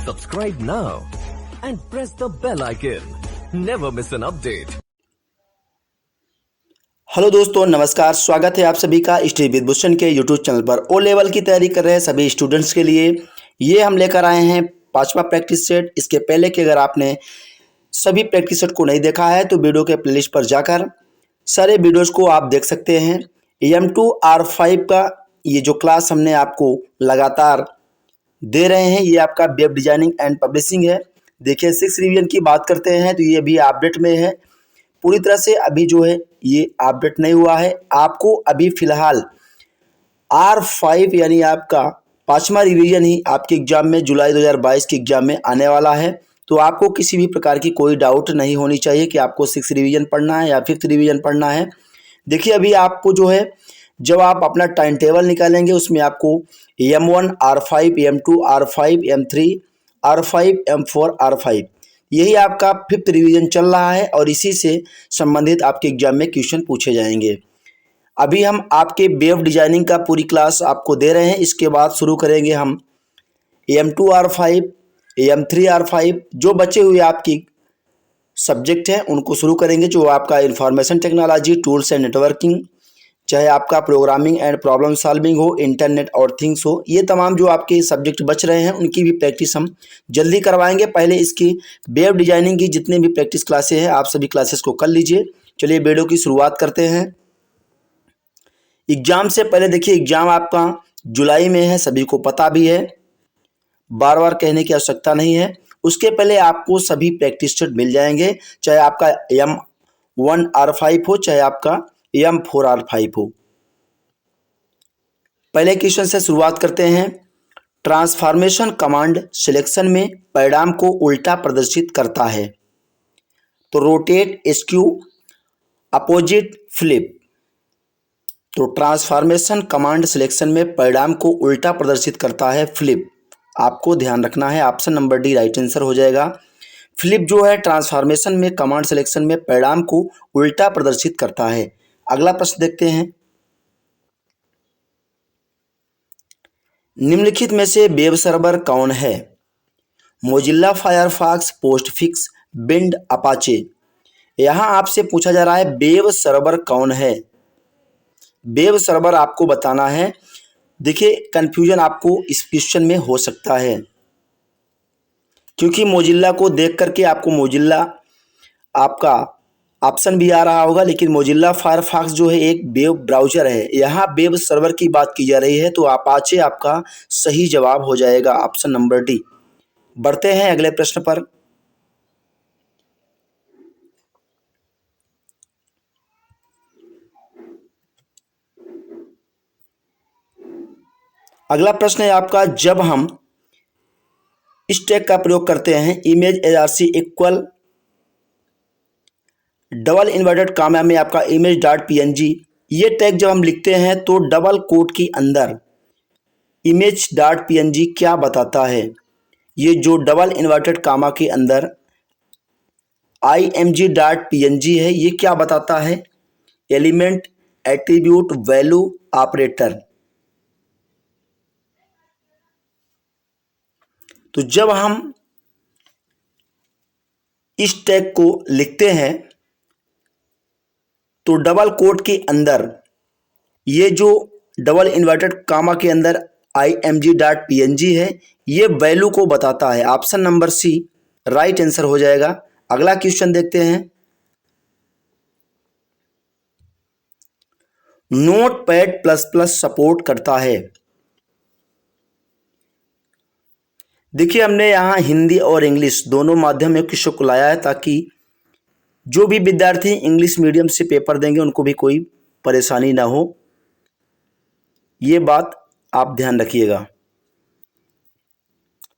Subscribe now and press the bell icon. Never miss an update. Hello दोस्तों, नमस्कार। स्वागत है आप सभी का स्टडी विद भूषण के यूट्यूब चैनल पर। ओ लेवल की तैयारी कर रहे हैं सभी स्टूडेंट्स के लिए ये हम लेकर आए हैं 5वां प्रैक्टिस सेट। इसके पहले कि अगर आपने सभी प्रैक्टिस सेट को नहीं देखा है तो वीडियो के प्लेलिस्ट पर जाकर सारे वीडियोस को आप देख सकते हैं। M2 R5 का ये जो क्लास हमने आपको लगातार दे रहे हैं, ये आपका वेब डिजाइनिंग एंड पब्लिशिंग है। देखिए 6 रिवीजन की बात करते हैं तो ये अभी अपडेट में है पूरी तरह से। अभी जो है ये अपडेट नहीं हुआ है। आपको अभी फिलहाल R5 यानी आपका 5वां रिवीजन ही आपके एग्जाम में जुलाई 2022 के एग्जाम में आने वाला है। तो आपको किसी भी प्रकार की कोई डाउट नहीं होनी चाहिए कि आपको 6 रिवीजन पढ़ना है या 5th रिवीजन पढ़ना है। देखिए अभी आपको जो है जब आप अपना टाइम टेबल निकालेंगे उसमें आपको M1 R5, M2 R5, M3 R5, M4 R5 यही आपका 5th रिवीजन चल रहा है और इसी से संबंधित आपके एग्जाम में क्वेश्चन पूछे जाएंगे। अभी हम आपके वेब डिजाइनिंग का पूरी क्लास आपको दे रहे हैं। इसके बाद शुरू करेंगे हम M2 R5, M3 R5 जो बचे हुए आपकी सब्जेक्ट हैं उनको शुरू करेंगे। जो आपका information technology, tools and networking, चाहे आपका प्रोग्रामिंग एंड प्रॉब्लम सॉल्विंग हो, इंटरनेट और थिंग्स हो, ये तमाम जो आपके सब्जेक्ट बच रहे हैं उनकी भी प्रैक्टिस हम जल्दी करवाएंगे। पहले इसकी वेब डिजाइनिंग की जितने भी प्रैक्टिस क्लासेस हैं आप सभी क्लासेस को कर लीजिए। चलिए वीडियो की शुरुआत करते हैं। एग्जाम से पहले देखिए एग्जाम आपका जुलाई में है, सभी को पता भी है, बार बार कहने की आवश्यकता नहीं है। उसके पहले आपको सभी प्रैक्टिस सेट मिल जाएंगे, चाहे आपका M1 R5 हो चाहे आपका M4 R5 हो। पहले क्वेश्चन से शुरुआत करते हैं। ट्रांसफॉर्मेशन कमांड सिलेक्शन में परिणाम को उल्टा प्रदर्शित करता है। तो रोटेट, स्क्यू, अपोजिट, फ्लिप। तो ट्रांसफॉर्मेशन कमांड सिलेक्शन में परिणाम को उल्टा प्रदर्शित करता है फ्लिप। आपको ध्यान रखना है, option number D right answer हो जाएगा। फ्लिप जो है ट्रांसफॉर्मेशन में कमांड सिलेक्शन में परिणाम को उल्टा प्रदर्शित करता है। अगला प्रश्न देखते हैं। निम्नलिखित में से वेब सर्वर कौन है? Mozilla, Firefox, postfix, bind, Apache. यहां आपसे पूछा जा रहा है वेब सर्वर कौन है। वेब सर्वर आपको बताना है। देखिए कंफ्यूजन आपको इस क्वेश्चन में हो सकता है क्योंकि मोजिल्ला को देख करके आपको मोजिल्ला आपका ऑप्शन भी आ रहा होगा, लेकिन मोजिल्ला फायरफॉक्स जो है एक वेब ब्राउज़र है। यहाँ वेब सर्वर की बात की जा रही है तो अपाचे आपका सही जवाब हो जाएगा, ऑप्शन नंबर डी। बढ़ते हैं अगले प्रश्न पर। अगला प्रश्न है आपका, जब हम इस टैग का प्रयोग करते हैं image ARC equal double inverted comma में आपका इमेज डॉट PNG, ये टैग जब हम लिखते हैं तो डबल कोट के अंदर इमेज डॉट PNG क्या बताता है? ये जो डबल इन्वर्टेड कामा के अंदर img डॉट PNG है ये क्या बताता है? Element, attribute, value, operator. तो जब हम इस टैग को लिखते हैं तो डबल कोट के अंदर ये जो डबल इन्वर्टेड कामा के अंदर img डॉट PNG है ये वैल्यू को बताता है। Option number C right answer हो जाएगा। अगला क्वेश्चन देखते हैं। नोटपैड प्लस प्लस सपोर्ट करता है। देखिए हमने यहाँ हिंदी और इंग्लिश दोनों माध्यम में क्वेश्चन को लाया है ताकि जो भी विद्यार्थी इंग्लिश मीडियम से पेपर देंगे उनको भी कोई परेशानी ना हो, ये बात आप ध्यान रखिएगा।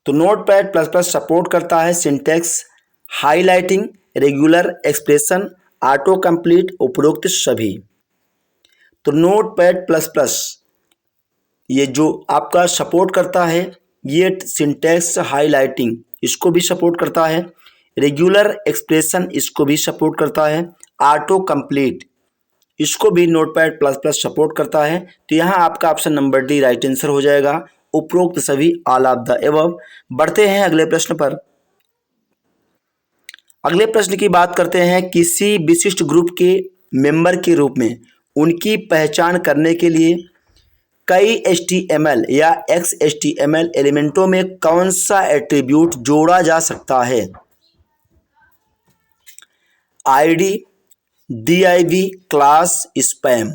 तो नोटपैड प्लस प्लस सपोर्ट करता है syntax, highlighting, regular expression, auto complete, उपरोक्त सभी। तो नोटपैड प्लस प्लस ये जो आपका सपोर्ट करता है ये सिंटैक्स, हाईलाइटिंग इसको भी सपोर्ट करता है, रेगुलर एक्सप्रेशन इसको भी सपोर्ट करता है, ऑटो कंप्लीट इसको भी नोटपैड प्लस प्लस सपोर्ट करता है। तो यहाँ आपका option number D right answer हो जाएगा। उपरोक्त सभी ऑल ऑफ द एबव। बढ़ते हैं अगले प्रश्न पर। अगले प्रश्न की बात करते हैं, किसी विशिष्ट ग्रुप के मेंबर के रूप में उनकी पहचान करने के लिए कई HTML या XHTML एलिमेंटों में कौन सा एट्रीब्यूट जोड़ा जा सकता है? ID, div, class, spam.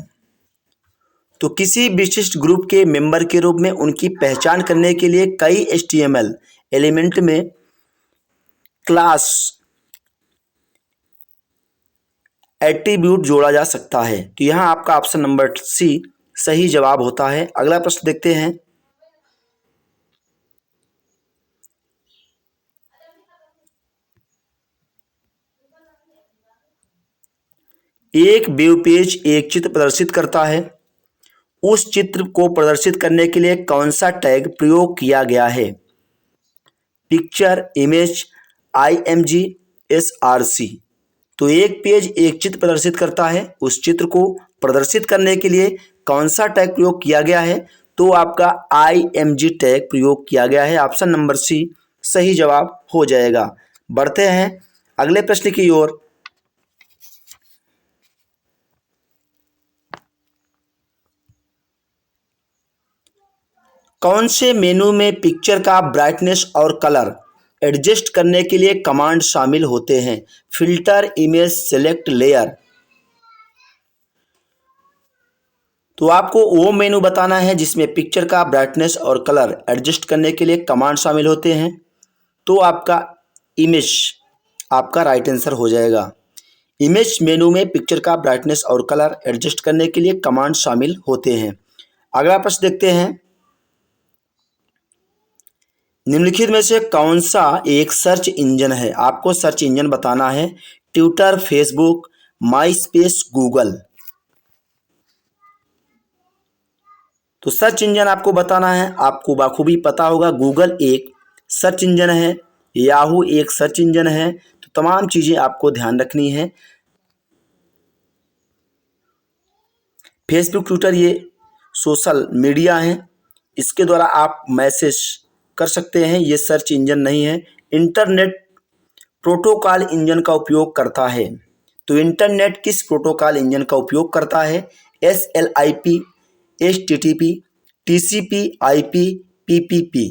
तो किसी विशिष्ट ग्रुप के मेंबर के रूप में उनकी पहचान करने के लिए कई HTML एलिमेंट में क्लास एट्रीब्यूट जोड़ा जा सकता है। तो यहाँ आपका ऑप्शन नंबर सी सही जवाब होता है। अगला प्रश्न देखते हैं। एक वेब पेज एक चित्र प्रदर्शित करता है। उस चित्र को प्रदर्शित करने के लिए कौन सा टैग प्रयोग किया गया है? Picture, image, IMG, SRC। तो एक पेज एक चित्र प्रदर्शित करता है, उस चित्र को प्रदर्शित करने के लिए कौन सा टैग प्रयोग किया गया है? तो आपका IMG टैग प्रयोग किया गया है। ऑप्शन नंबर सी सही जवाब हो जाएगा। बढ़ते हैं अगले प्रश्न की ओर। कौन से मेनू में पिक्चर का ब्राइटनेस और कलर एडजस्ट करने के लिए कमांड शामिल होते हैं? Filter, image, select, layer. तो आपको वो मेनू बताना है जिसमें पिक्चर का ब्राइटनेस और कलर एडजस्ट करने के लिए कमांड शामिल होते हैं। तो आपका इमेज आपका राइट आंसर हो जाएगा। इमेज मेनू में पिक्चर का ब्राइटनेस और कलर एडजस्ट करने के लिए कमांड शामिल होते हैं। अगला प्रश्न देखते हैं। निम्नलिखित में से कौन सा एक सर्च इंजन है? आपको सर्च इंजन बताना है। ट्विटर, फेसबुक, माई स्पेस, गूगल। तो सर्च इंजन आपको बताना है। आपको बाखूबी पता होगा गूगल एक सर्च इंजन है, याहू एक सर्च इंजन है। तो तमाम चीज़ें आपको ध्यान रखनी है। फेसबुक, ट्विटर ये सोशल मीडिया हैं, इसके द्वारा आप मैसेज कर सकते हैं, ये सर्च इंजन नहीं है। इंटरनेट प्रोटोकॉल इंजन का उपयोग करता है। तो इंटरनेट किस प्रोटोकॉल इंजन का उपयोग करता है? SLIP, HTTP, TCP, IP, PPP।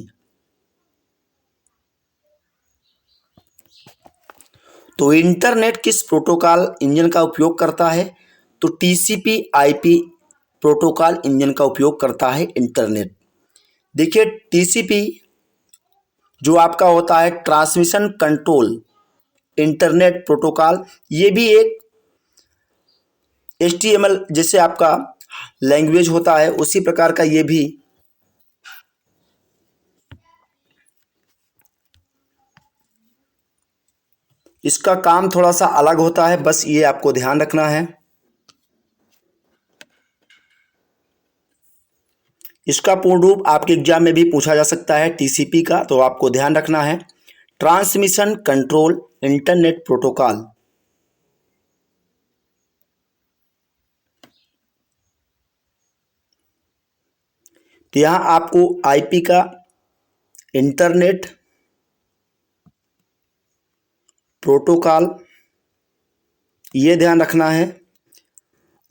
तो इंटरनेट किस प्रोटोकॉल इंजन का उपयोग करता है? तो TCP IP प्रोटोकॉल इंजन का उपयोग करता है इंटरनेट। देखिए TCP जो आपका होता है ट्रांसमिशन कंट्रोल इंटरनेट प्रोटोकॉल, ये भी एक HTML जैसे आपका लैंग्वेज होता है उसी प्रकार का ये भी इसका काम थोड़ा सा अलग होता है, बस ये आपको ध्यान रखना है। इसका पूर्ण रूप आपके एग्जाम में भी पूछा जा सकता है TCP का, तो आपको ध्यान रखना है ट्रांसमिशन कंट्रोल इंटरनेट प्रोटोकॉल। तो यहाँ आपको IP का इंटरनेट प्रोटोकॉल ये ध्यान रखना है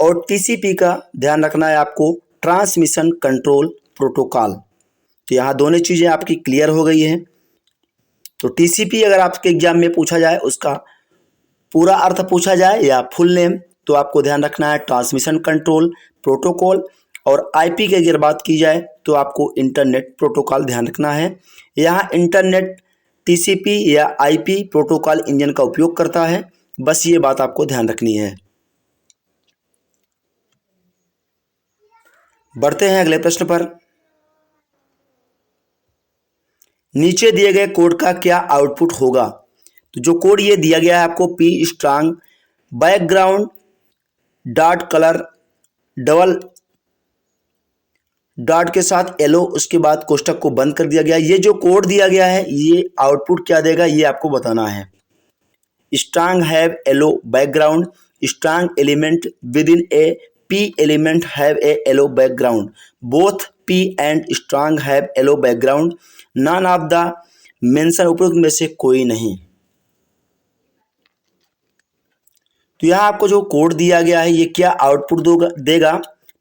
और TCP का ध्यान रखना है आपको ट्रांसमिशन कंट्रोल प्रोटोकॉल। तो यहाँ दोनों चीज़ें आपकी क्लियर हो गई हैं। तो TCP अगर आपके एग्जाम में पूछा जाए, उसका पूरा अर्थ पूछा जाए या फुल नेम, तो आपको ध्यान रखना है ट्रांसमिशन कंट्रोल प्रोटोकॉल। और IP की अगर बात की जाए तो आपको इंटरनेट प्रोटोकॉल ध्यान रखना है। यहाँ इंटरनेट TCP या IP प्रोटोकॉल इंजन का उपयोग करता है, बस ये बात आपको ध्यान रखनी है। बढ़ते हैं अगले प्रश्न पर। नीचे दिए गए कोड का क्या आउटपुट होगा? तो जो कोड ये दिया गया है आपको, P strong background dot colour double dot के साथ एलो, उसके बाद कोष्टक को बंद कर दिया गया। ये जो कोड दिया गया है ये आउटपुट क्या देगा ये आपको बताना है। Strong have yellow background, strong element within a P element have a yellow background, both P and strong have yellow background, none of the mention उपरोक्त में से कोई नहीं। तो यहाँ आपको जो कोड दिया गया है ये क्या आउटपुट देगा,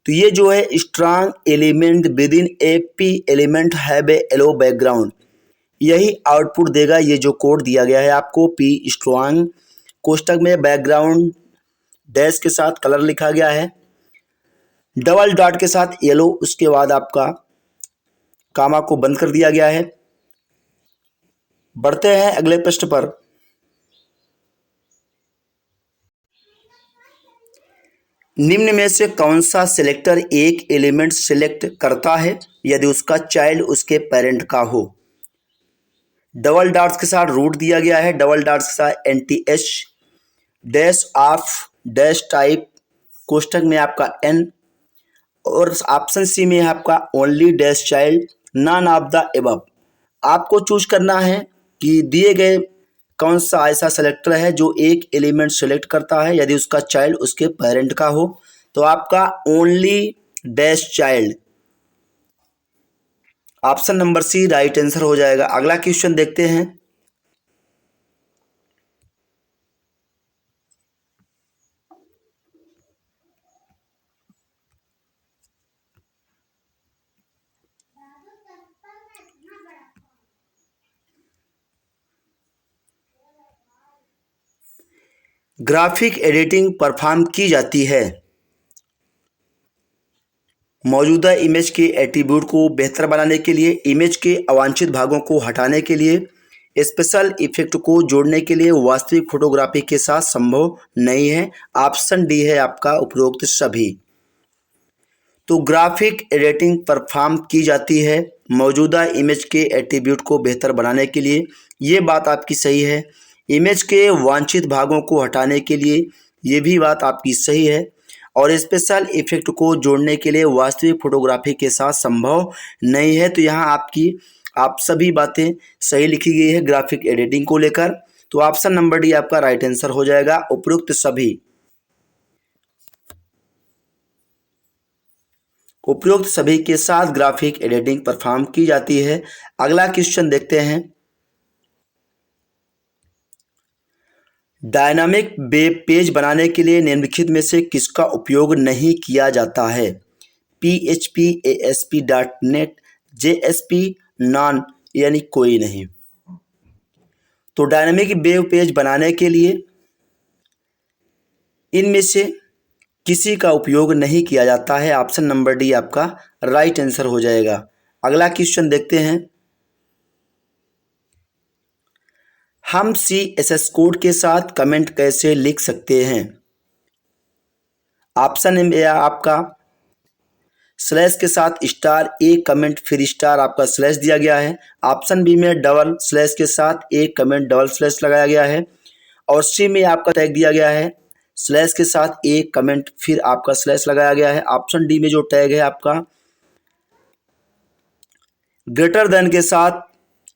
तो ये जो है strong element within A P element have A yellow background, यही आउटपुट देगा। ये जो कोड दिया गया है आपको पी स्ट्रांग कोष्टक में बैकग्राउंड डैश के साथ कलर लिखा गया है, डबल डॉट के साथ येलो, उसके बाद आपका कामा को बंद कर दिया गया है। बढ़ते हैं अगले पृष्ठ पर। निम्न में से कौन सा सिलेक्टर एक एलिमेंट सिलेक्ट करता है यदि उसका चाइल्ड उसके पेरेंट का हो। डबल डॉट्स के साथ रूट दिया गया है, डबल डॉट्स के साथ NTH dash of dash type कोष्टक में आपका N, और ऑप्शन सी में है आपका only dash child none of the above. आपको चूज करना है कि दिए गए कौन सा ऐसा सेलेक्टर है जो एक एलिमेंट सेलेक्ट करता है यदि उसका चाइल्ड उसके पेरेंट का हो। तो आपका only dash child, option number C right answer हो जाएगा। अगला क्वेश्चन देखते हैं। ग्राफिक एडिटिंग परफॉर्म की जाती है मौजूदा इमेज के एट्रीब्यूट को बेहतर बनाने के लिए, इमेज के अवांछित भागों को हटाने के लिए, स्पेशल इफेक्ट को जोड़ने के लिए, वास्तविक फोटोग्राफी के साथ संभव नहीं है। ऑप्शन डी है आपका उपरोक्त सभी। तो ग्राफिक एडिटिंग परफॉर्म की जाती है मौजूदा इमेज के एट्रीब्यूट को बेहतर बनाने के लिए, ये बात आपकी सही है। इमेज के वांछित भागों को हटाने के लिए, ये भी बात आपकी सही है। और स्पेशल इफेक्ट को जोड़ने के लिए वास्तविक फोटोग्राफी के साथ संभव नहीं है। तो यहाँ आपकी आप सभी बातें सही लिखी गई है ग्राफिक एडिटिंग को लेकर। तो ऑप्शन नंबर डी आपका राइट आंसर हो जाएगा, उपरोक्त सभी। उपरोक्त सभी के साथ ग्राफिक एडिटिंग परफॉर्म की जाती है। अगला क्वेश्चन देखते हैं। डायनामिक वेब पेज बनाने के लिए निम्नलिखित में से किसका उपयोग नहीं किया जाता है। PHP, ASP.NET, JSP, नॉन, यानी कोई नहीं। तो डायनामिक वेब पेज बनाने के लिए इनमें से किसी का उपयोग नहीं किया जाता है। ऑप्शन नंबर डी आपका राइट आंसर हो जाएगा। अगला क्वेश्चन देखते हैं। हम CSS कोड के साथ कमेंट कैसे लिख सकते हैं। ऑप्शन ए आपका स्लैश के साथ स्टार, एक कमेंट फिर स्टार, आपका स्लैश दिया गया है। ऑप्शन बी में डबल स्लैश के साथ एक कमेंट डबल स्लैश लगाया गया है। और सी में आपका टैग दिया गया है स्लैश के साथ एक कमेंट फिर आपका स्लैश लगाया गया है। ऑप्शन डी में जो टैग है आपका ग्रेटर देन के साथ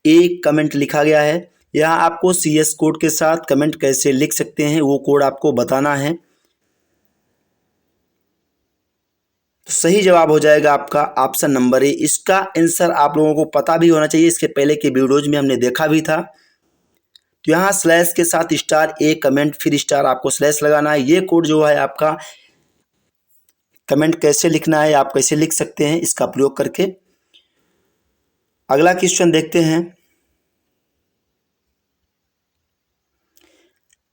एक कमेंट लिखा गया है। यहाँ आपको CS कोड के साथ कमेंट कैसे लिख सकते हैं वो कोड आपको बताना है। तो सही जवाब हो जाएगा आपका ऑप्शन नंबर ए। इसका आंसर आप लोगों को पता भी होना चाहिए, इसके पहले के वीडियोज में हमने देखा भी था। तो यहाँ स्लैश के साथ स्टार, एक कमेंट फिर स्टार, आपको स्लैश लगाना है। ये कोड जो है आपका कमेंट कैसे लिखना है, आप कैसे लिख सकते हैं इसका प्रयोग करके। अगला क्वेश्चन देखते हैं।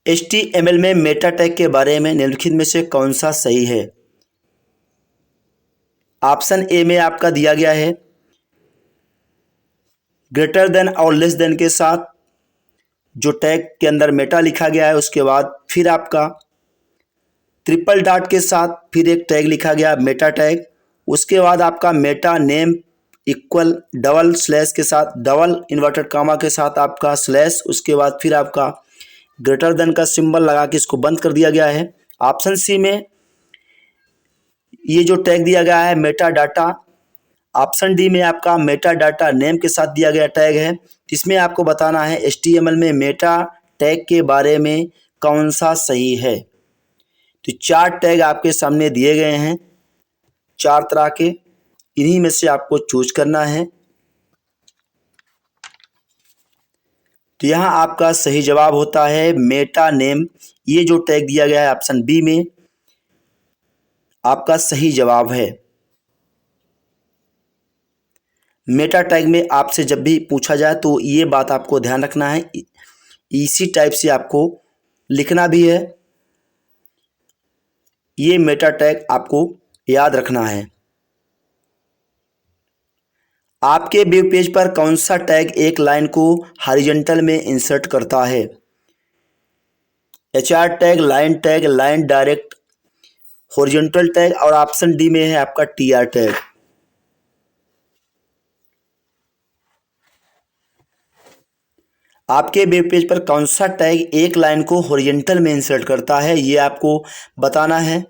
HTML में मेटा टैग के बारे में निम्नलिखित में से कौन सा सही है। ऑप्शन ए में आपका दिया गया है ग्रेटर देन और लेस देन के साथ जो टैग के अंदर मेटा लिखा गया है, उसके बाद फिर आपका ट्रिपल डॉट के साथ फिर एक टैग लिखा गया मेटा टैग, उसके बाद आपका Meta name equal double slash के साथ डबल इन्वर्टेड कामा के साथ आपका स्लैश, उसके बाद फिर आपका ग्रेटर देन का सिंबल लगा के इसको बंद कर दिया गया है। ऑप्शन सी में ये जो टैग दिया गया है मेटा डाटा। ऑप्शन डी में आपका मेटा डाटा नेम के साथ दिया गया टैग है। इसमें आपको बताना है HTML में मेटा टैग के बारे में कौन सा सही है। तो 4 टैग आपके सामने दिए गए हैं 4 तरह के। इन्हीं में से आपको चूज करना है। तो यहाँ आपका सही जवाब होता है मेटा नेम। ये जो टैग दिया गया है ऑप्शन बी में आपका सही जवाब है। मेटा टैग में आपसे जब भी पूछा जाए तो ये बात आपको ध्यान रखना है, इसी टाइप से आपको लिखना भी है। ये मेटा टैग आपको याद रखना है। आपके वेब पेज पर कौन सा टैग एक लाइन को हॉरिजॉन्टल में इंसर्ट करता है? HR tag, line direct, horizontal tag और ऑप्शन डी में है आपका TR टैग। आपके वेब पेज पर कौन सा टैग एक लाइन को हॉरिजॉन्टल में इंसर्ट करता है, ये आपको बताना है।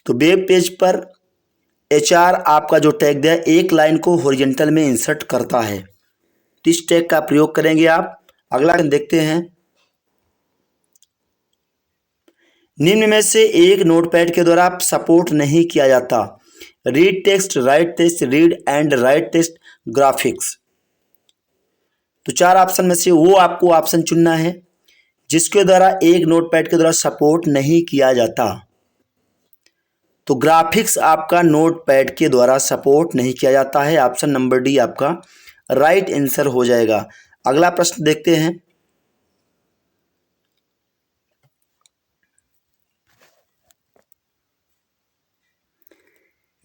तो वेब पेज पर HR आपका जो टैग दिया है एक लाइन को हॉरिजॉन्टल में इंसर्ट करता है, तो इस टैग का प्रयोग करेंगे आप। अगला देखते हैं, निम्न में से एक नोटपैड के द्वारा सपोर्ट नहीं किया जाता? Read text, right text, read and right text, graphics. तो चार ऑप्शन में से वो आपको ऑप्शन चुनना है जिसके द्वारा एक नोटपैड के द्वारा सपोर्ट नहीं किया जाता। तो ग्राफिक्स आपका नोटपैड के द्वारा सपोर्ट नहीं किया जाता है, ऑप्शन नंबर डी आपका राइट आंसर हो जाएगा। अगला प्रश्न देखते हैं,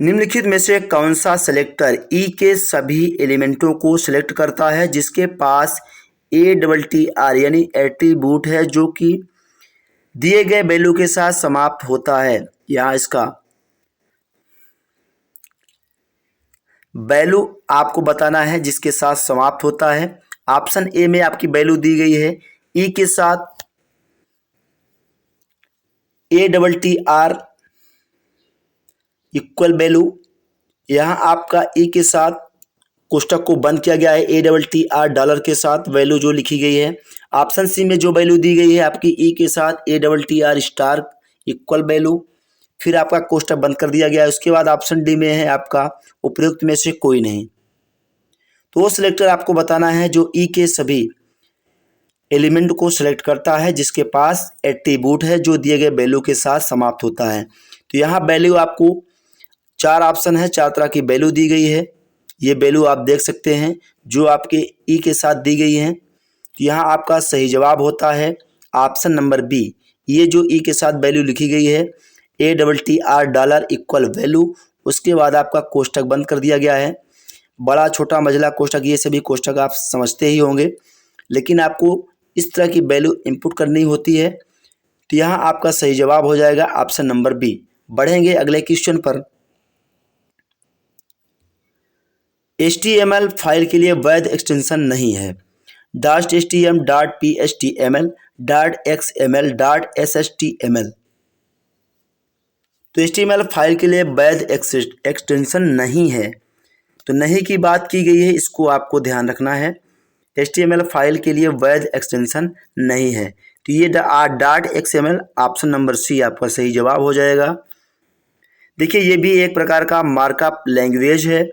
निम्नलिखित में से कौन सा सेलेक्टर ई के सभी एलिमेंटों को सिलेक्ट करता है जिसके पास ATTR यानी एट्रीब्यूट है जो कि दिए गए वैल्यू के साथ समाप्त होता है? यहाँ इसका वैल्यू आपको बताना है जिसके साथ समाप्त होता है। ऑप्शन ए में आपकी वैल्यू दी गई है ई के साथ ATTR इक्वल वैल्यू। यहाँ आपका ई के साथ कोष्टक को बंद किया गया है ATTR डॉलर के साथ वैल्यू जो लिखी गई है। ऑप्शन सी में जो वैल्यू दी गई है आपकी ई के साथ ATTR स्टार इक्वल वैल्यू, फिर आपका कोष्टक बंद कर दिया गया है। उसके बाद ऑप्शन डी में है आपका उपयुक्त में से कोई नहीं। तो वो सिलेक्टर आपको बताना है जो ई के सभी एलिमेंट को सिलेक्ट करता है जिसके पास एट्रीब्यूट है जो दिए गए वैल्यू के साथ समाप्त होता है। तो यहाँ वैल्यू आपको चार ऑप्शन है, चार तरह की वैल्यू दी गई है। ये वैल्यू आप देख सकते हैं जो आपके ई के साथ दी गई हैं। तो यहाँ आपका सही जवाब होता है ऑप्शन नंबर बी। ये जो ई के साथ वैल्यू लिखी गई है ATTR डॉलर इक्वल वैल्यू, उसके बाद आपका कोष्टक बंद कर दिया गया है। बड़ा छोटा मझला कोष्टक ये सभी कोष्टक आप समझते ही होंगे, लेकिन आपको इस तरह की वैल्यू इनपुट करनी होती है। तो यहाँ आपका सही जवाब हो जाएगा ऑप्शन नंबर बी। बढ़ेंगे अगले क्वेश्चन पर। HTML फाइल के लिए वैध एक्सटेंशन नहीं है। .htm, .phtml, .xml, .shtml। तो HTML फाइल के लिए वैध एक्सटेंशन नहीं है। तो नहीं की बात की गई है, इसको आपको ध्यान रखना है। HTML फाइल के लिए वैध एक्सटेंशन नहीं है। तो ये .xml ऑप्शन नंबर सी आपका सही जवाब हो जाएगा। देखिए ये भी एक प्रकार का मार्कअप लैंग्वेज है।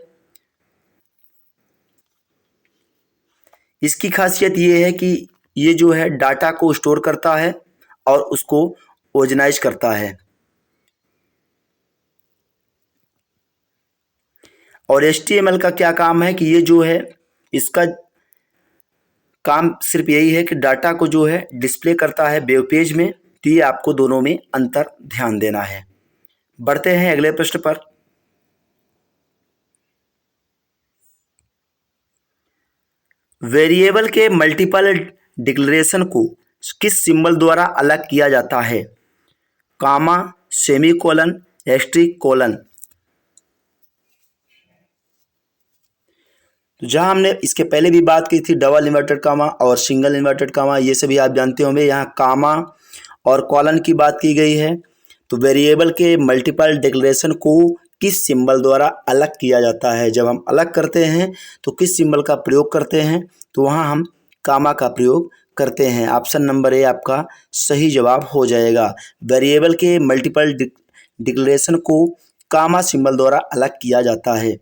इसकी खासियत ये है कि ये जो है डाटा को स्टोर करता है और उसको ऑर्गेनाइज करता है। और HTML का क्या काम है कि ये जो है इसका काम सिर्फ यही है कि डाटा को जो है डिस्प्ले करता है वेब पेज में। तो ये आपको दोनों में अंतर ध्यान देना है। बढ़ते हैं अगले प्रश्न पर। वेरिएबल के मल्टीपल डिक्लेरेशन को किस सिंबल द्वारा अलग किया जाता है? कामा, सेमीकोलन, एस्ट्रिक कोलन। तो जहां हमने इसके पहले भी बात की थी डबल इन्वर्टेड कामा और सिंगल इन्वर्टेड कामा, ये सभी आप जानते होंगे। यहाँ कामा और कॉलन की बात की गई है। तो वेरिएबल के मल्टीपल डिक्लेरेशन को किस सिंबल द्वारा अलग किया जाता है? जब हम अलग करते हैं तो किस सिंबल का प्रयोग करते हैं? तो वहाँ हम कामा का प्रयोग करते हैं। ऑप्शन नंबर ए आपका सही जवाब हो जाएगा। वेरिएबल के मल्टीपल डिक्लेरेशन को कामा सिंबल द्वारा अलग किया जाता है।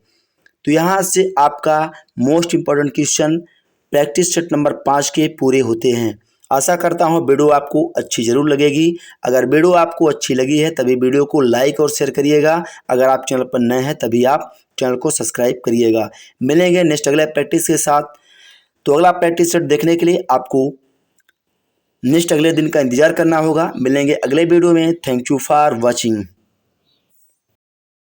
तो यहाँ से आपका most important question practice set number 5 के पूरे होते हैं। आशा करता हूँ वीडियो आपको अच्छी ज़रूर लगेगी। अगर वीडियो आपको अच्छी लगी है तभी वीडियो को लाइक और शेयर करिएगा। अगर आप चैनल पर नए हैं तभी आप चैनल को सब्सक्राइब करिएगा। मिलेंगे नेक्स्ट अगले प्रैक्टिस के साथ। तो अगला प्रैक्टिस सेट देखने के लिए आपको नेक्स्ट अगले दिन का इंतज़ार करना होगा। मिलेंगे अगले वीडियो में। Thank you for watching.